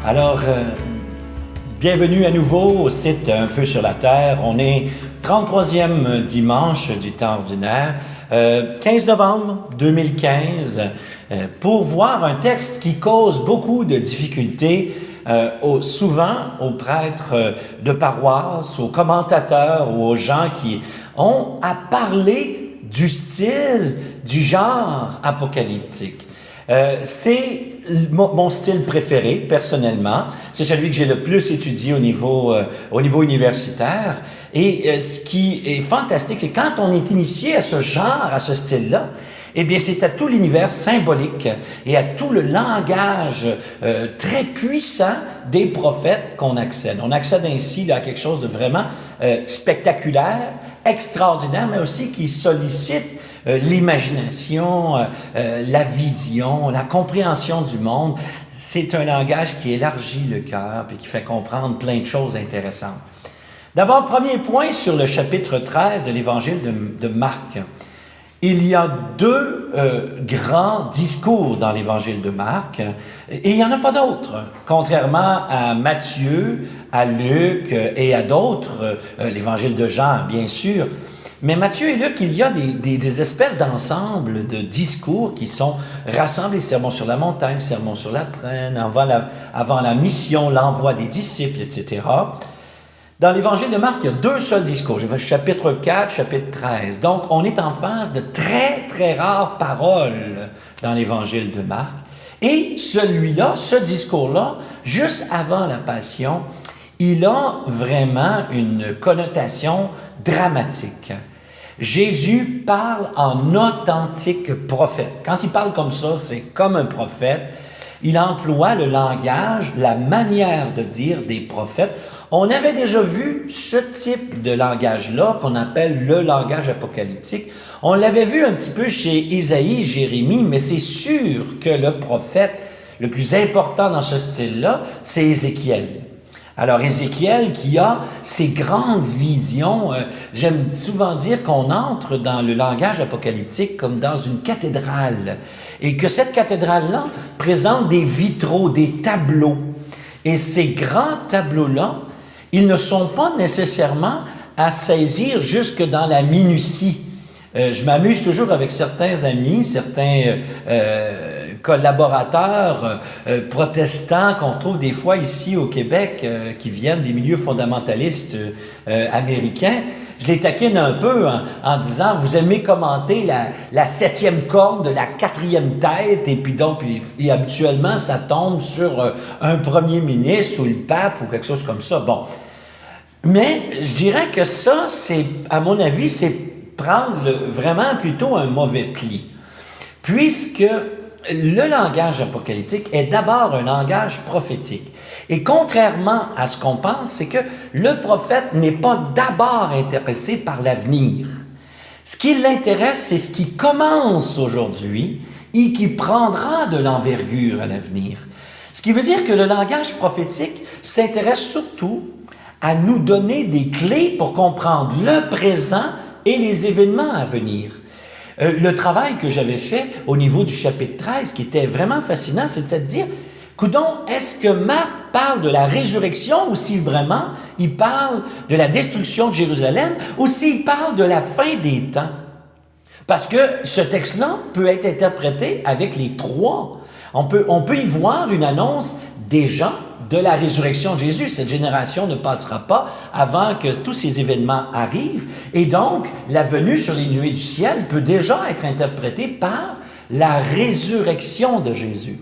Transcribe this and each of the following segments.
Alors, bienvenue à nouveau au site Un Feu sur la Terre. On est 33e dimanche du temps ordinaire, 15 novembre 2015, pour voir un texte qui cause beaucoup de difficultés souvent aux prêtres de paroisse, aux commentateurs ou aux gens qui ont à parler du style, du genre apocalyptique. C'est mon style préféré, personnellement. C'est celui que j'ai le plus étudié au niveau universitaire. Et ce qui est fantastique, c'est quand on est initié à ce genre, à ce style-là, eh bien, c'est à tout l'univers symbolique et à tout le langage très puissant des prophètes qu'on accède. On accède ainsi à quelque chose de vraiment spectaculaire, extraordinaire, mais aussi qui sollicite l'imagination, la vision, la compréhension du monde. C'est un langage qui élargit le cœur et qui fait comprendre plein de choses intéressantes. D'abord, premier point sur le chapitre 13 de l'Évangile de Marc. Il y a deux grands discours dans l'Évangile de Marc, et il n'y en a pas d'autres. Contrairement à Matthieu, à Luc et à d'autres, l'Évangile de Jean, bien sûr. Mais Matthieu et Luc, il y a des espèces d'ensembles de discours qui sont rassemblés. Sermon sur la montagne, sermon sur la plaine, avant la mission, l'envoi des disciples, etc. Dans l'Évangile de Marc, il y a deux seuls discours, chapitre 4, chapitre 13. Donc, on est en face de très, très rares paroles dans l'Évangile de Marc. Et celui-là, ce discours-là, juste avant la Passion, il a vraiment une connotation dramatique. Jésus parle en authentique prophète. Quand il parle comme ça, c'est comme un prophète. Il emploie le langage, la manière de dire des prophètes. On avait déjà vu ce type de langage-là, qu'on appelle le langage apocalyptique. On l'avait vu un petit peu chez Isaïe, Jérémie, mais c'est sûr que le prophète le plus important dans ce style-là, c'est Ézéchiel. Alors, Ézéchiel qui a ces grandes visions, j'aime souvent dire qu'on entre dans le langage apocalyptique comme dans une cathédrale, et que cette cathédrale-là présente des vitraux, des tableaux. Et ces grands tableaux-là, ils ne sont pas nécessairement à saisir jusque dans la minutie. Je m'amuse toujours avec certains amis, certains collaborateurs protestants qu'on trouve des fois ici au Québec, qui viennent des milieux fondamentalistes américains. Je les taquine un peu en disant, vous aimez commenter la septième corne de la quatrième tête, et puis donc, et habituellement, ça tombe sur un premier ministre ou le pape ou quelque chose comme ça. Bon. Mais je dirais que ça, c'est, à mon avis, c'est prendre vraiment plutôt un mauvais pli. Puisque le langage apocalyptique est d'abord un langage prophétique. Et contrairement à ce qu'on pense, c'est que le prophète n'est pas d'abord intéressé par l'avenir. Ce qui l'intéresse, c'est ce qui commence aujourd'hui et qui prendra de l'envergure à l'avenir. Ce qui veut dire que le langage prophétique s'intéresse surtout à nous donner des clés pour comprendre le présent et les événements à venir. Le travail que j'avais fait au niveau du chapitre 13, qui était vraiment fascinant, c'est de se dire, coudonc, est-ce que Marc parle de la résurrection ou si vraiment il parle de la destruction de Jérusalem ou s'il parle de la fin des temps? Parce que ce texte-là peut être interprété avec les trois. On peut y voir une annonce déjà de la résurrection de Jésus. Cette génération ne passera pas avant que tous ces événements arrivent. Et donc, la venue sur les nuées du ciel peut déjà être interprétée par la résurrection de Jésus.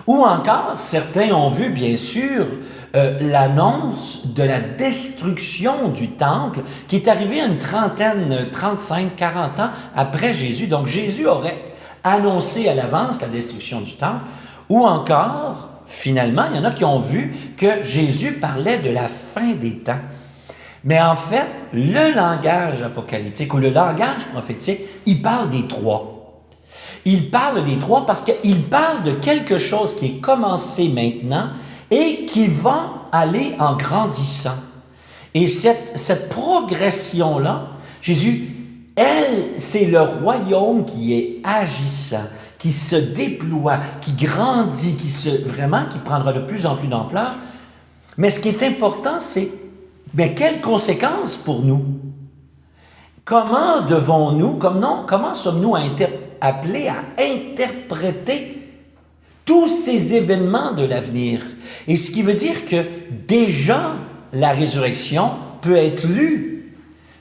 Ou encore, certains ont vu, bien sûr, l'annonce de la destruction du temple qui est arrivée à une trentaine, 35, 40 ans après Jésus. Donc, Jésus aurait annoncé à l'avance la destruction du temple. Ou encore, finalement, il y en a qui ont vu que Jésus parlait de la fin des temps. Mais en fait, le langage apocalyptique ou le langage prophétique, il parle des trois. Il parle des trois parce qu'il parle de quelque chose qui est commencé maintenant et qui va aller en grandissant. Et cette progression-là, Jésus, elle, c'est le royaume qui est agissant, qui se déploie, qui grandit, qui prendra de plus en plus d'ampleur. Mais ce qui est important, c'est quelles conséquences pour nous? Comment devons-nous, comment sommes-nous appelés à interpréter tous ces événements de l'avenir? Et ce qui veut dire que déjà, la résurrection peut être lue.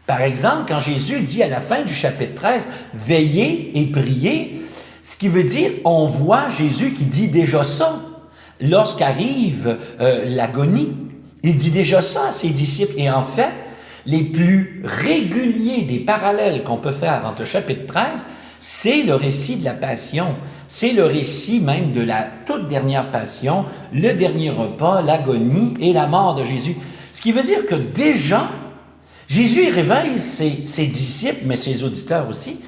Par exemple, quand Jésus dit à la fin du chapitre 13, « Veillez et priez », ce qui veut dire, on voit Jésus qui dit déjà ça. Lorsqu'arrive l'agonie, il dit déjà ça à ses disciples. Et en fait, les plus réguliers des parallèles qu'on peut faire entre le chapitre 13, c'est le récit de la Passion. C'est le récit même de la toute dernière Passion, le dernier repas, l'agonie et la mort de Jésus. Ce qui veut dire que déjà, Jésus réveille ses disciples, mais ses auditeurs aussi.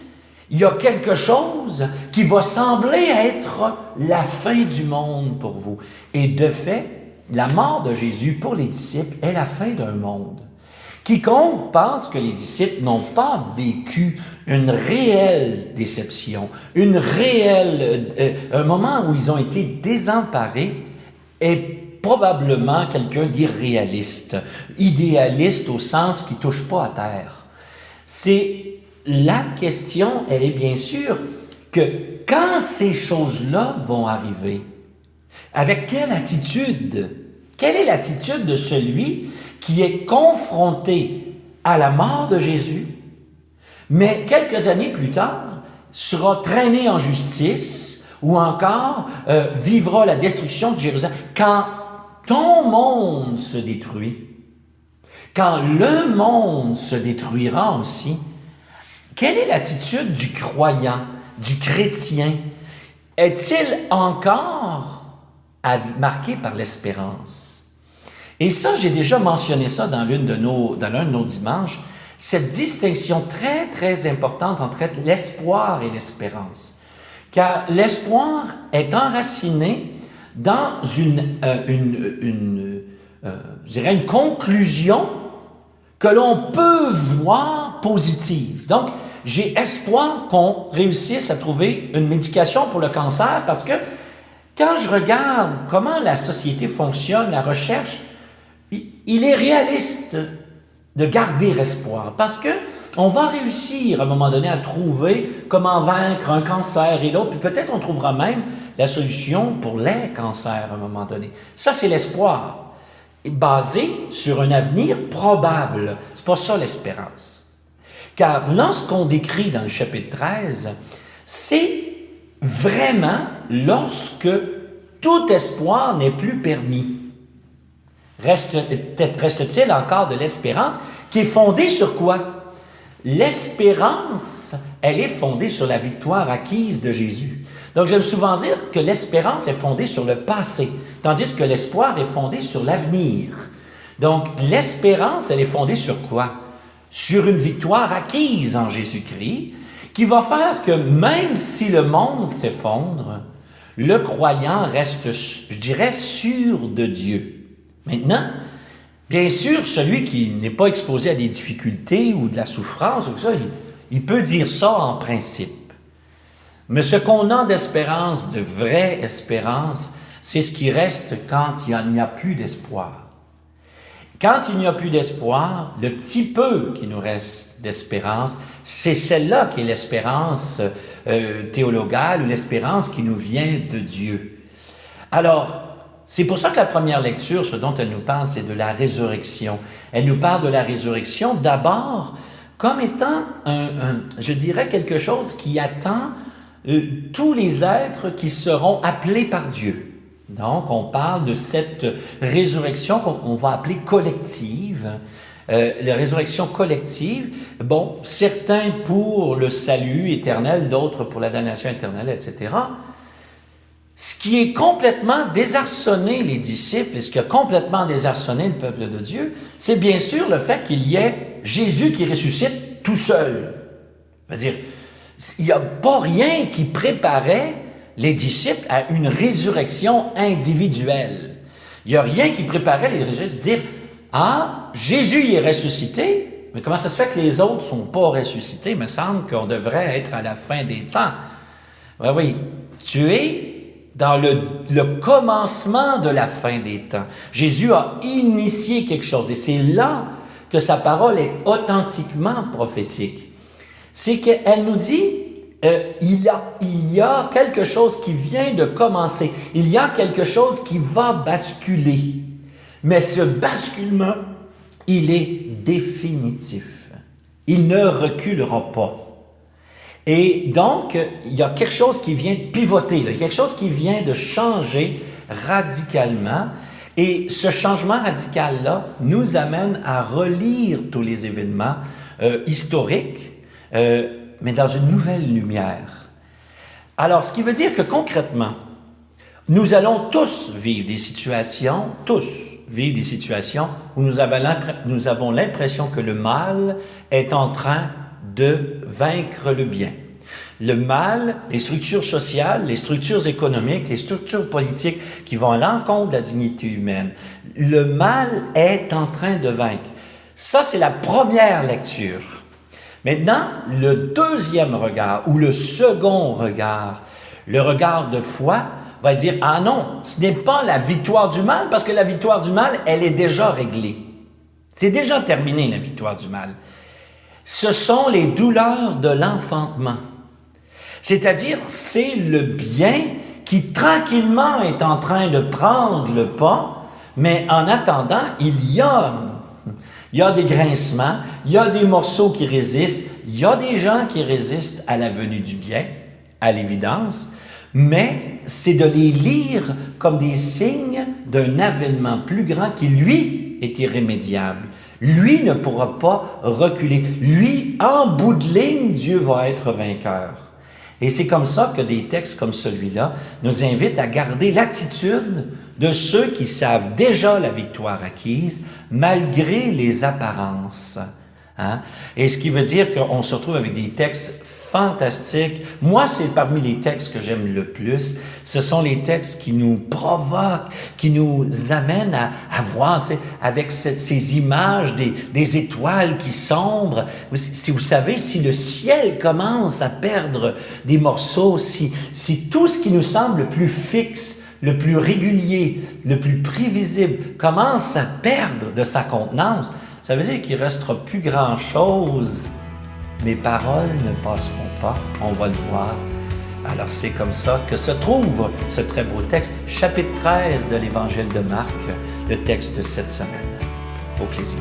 Il y a quelque chose qui va sembler être la fin du monde pour vous. Et de fait, la mort de Jésus pour les disciples est la fin d'un monde. Quiconque pense que les disciples n'ont pas vécu une réelle déception, un moment où ils ont été désemparés, est probablement quelqu'un d'irréaliste, idéaliste au sens qui ne touche pas à terre. C'est la question, elle est bien sûr que quand ces choses-là vont arriver, avec quelle attitude? Quelle est l'attitude de celui qui est confronté à la mort de Jésus, mais quelques années plus tard, sera traîné en justice ou encore vivra la destruction de Jérusalem? Quand ton monde se détruit, quand le monde se détruira aussi, quelle est l'attitude du croyant, du chrétien? Est-il encore marqué par l'espérance? Et ça, j'ai déjà mentionné ça dans l'un de nos dimanches, cette distinction très, très importante entre l'espoir et l'espérance. Car l'espoir est enraciné dans je dirais une conclusion que l'on peut voir positive. Donc, j'ai espoir qu'on réussisse à trouver une médication pour le cancer parce que quand je regarde comment la société fonctionne, la recherche, il est réaliste de garder espoir parce que on va réussir à un moment donné à trouver comment vaincre un cancer et l'autre, puis peut-être on trouvera même la solution pour les cancers à un moment donné. Ça, c'est l'espoir, basé sur un avenir probable. C'est pas ça l'espérance. Car lorsqu'on décrit dans le chapitre 13, c'est vraiment lorsque tout espoir n'est plus permis. Reste-t-il encore de l'espérance qui est fondée sur quoi? L'espérance, elle est fondée sur la victoire acquise de Jésus. Donc, j'aime souvent dire que l'espérance est fondée sur le passé, tandis que l'espoir est fondé sur l'avenir. Donc, l'espérance, elle est fondée sur quoi? Sur une victoire acquise en Jésus-Christ, qui va faire que même si le monde s'effondre, le croyant reste, je dirais, sûr de Dieu. Maintenant, bien sûr, celui qui n'est pas exposé à des difficultés ou de la souffrance, ou ça, il peut dire ça en principe. Mais ce qu'on a d'espérance, de vraie espérance, c'est ce qui reste quand il n'y a plus d'espoir. Quand il n'y a plus d'espoir, le petit peu qui nous reste d'espérance, c'est celle-là qui est l'espérance théologale ou l'espérance qui nous vient de Dieu. Alors, c'est pour ça que la première lecture, ce dont elle nous parle, c'est de la résurrection. Elle nous parle de la résurrection d'abord comme étant, je dirais, quelque chose qui attend tous les êtres qui seront appelés par Dieu. Donc, on parle de cette résurrection qu'on va appeler collective. La résurrection collective, bon, certains pour le salut éternel, d'autres pour la damnation éternelle, etc. Ce qui est complètement désarçonné les disciples et ce qui a complètement désarçonné le peuple de Dieu, c'est bien sûr le fait qu'il y ait Jésus qui ressuscite tout seul. C'est-à-dire, il n'y a pas rien qui préparait les disciples à une résurrection individuelle. Il n'y a rien qui préparait les disciples de dire « Ah, Jésus y est ressuscité, mais comment ça se fait que les autres ne sont pas ressuscités? Il me semble qu'on devrait être à la fin des temps. » Oui, oui, tu es dans le commencement de la fin des temps. Jésus a initié quelque chose et c'est là que sa parole est authentiquement prophétique. C'est qu'elle nous dit, il y a quelque chose qui vient de commencer. Il y a quelque chose qui va basculer. Mais ce basculement, il est définitif. Il ne reculera pas. Et donc, il y a quelque chose qui vient de pivoter, il y a quelque chose qui vient de changer radicalement. Et ce changement radical-là nous amène à relire tous les événements historiques, mais dans une nouvelle lumière. Alors, ce qui veut dire que concrètement, nous allons tous vivre des situations, où nous avons l'impression que le mal est en train de vaincre le bien. Le mal, les structures sociales, les structures économiques, les structures politiques qui vont à l'encontre de la dignité humaine, le mal est en train de vaincre. Ça, c'est la première lecture. Maintenant, le deuxième regard ou le second regard, le regard de foi, va dire « Ah non, ce n'est pas la victoire du mal, parce que la victoire du mal, elle est déjà réglée. C'est déjà terminé, la victoire du mal. Ce sont les douleurs de l'enfantement. C'est-à-dire, c'est le bien qui tranquillement est en train de prendre le pas, mais en attendant, il y a des grincements, il y a des morceaux qui résistent, il y a des gens qui résistent à la venue du bien, à l'évidence, mais c'est de les lire comme des signes d'un avènement plus grand qui, lui, est irrémédiable. Lui ne pourra pas reculer. Lui, en bout de ligne, Dieu va être vainqueur. Et c'est comme ça que des textes comme celui-là nous invitent à garder l'attitude de ceux qui savent déjà la victoire acquise, malgré les apparences. Hein? Et ce qui veut dire qu'on se retrouve avec des textes fantastiques. Moi, c'est parmi les textes que j'aime le plus. Ce sont les textes qui nous provoquent, qui nous amènent à voir, tu sais, avec ces images des étoiles qui sombrent. Si vous savez, si le ciel commence à perdre des morceaux, si tout ce qui nous semble le plus fixe, le plus régulier, le plus prévisible commence à perdre de sa contenance, ça veut dire qu'il ne restera plus grand-chose. Mes paroles ne passeront pas, on va le voir. Alors c'est comme ça que se trouve ce très beau texte, chapitre 13 de l'Évangile de Marc, le texte de cette semaine. Au plaisir.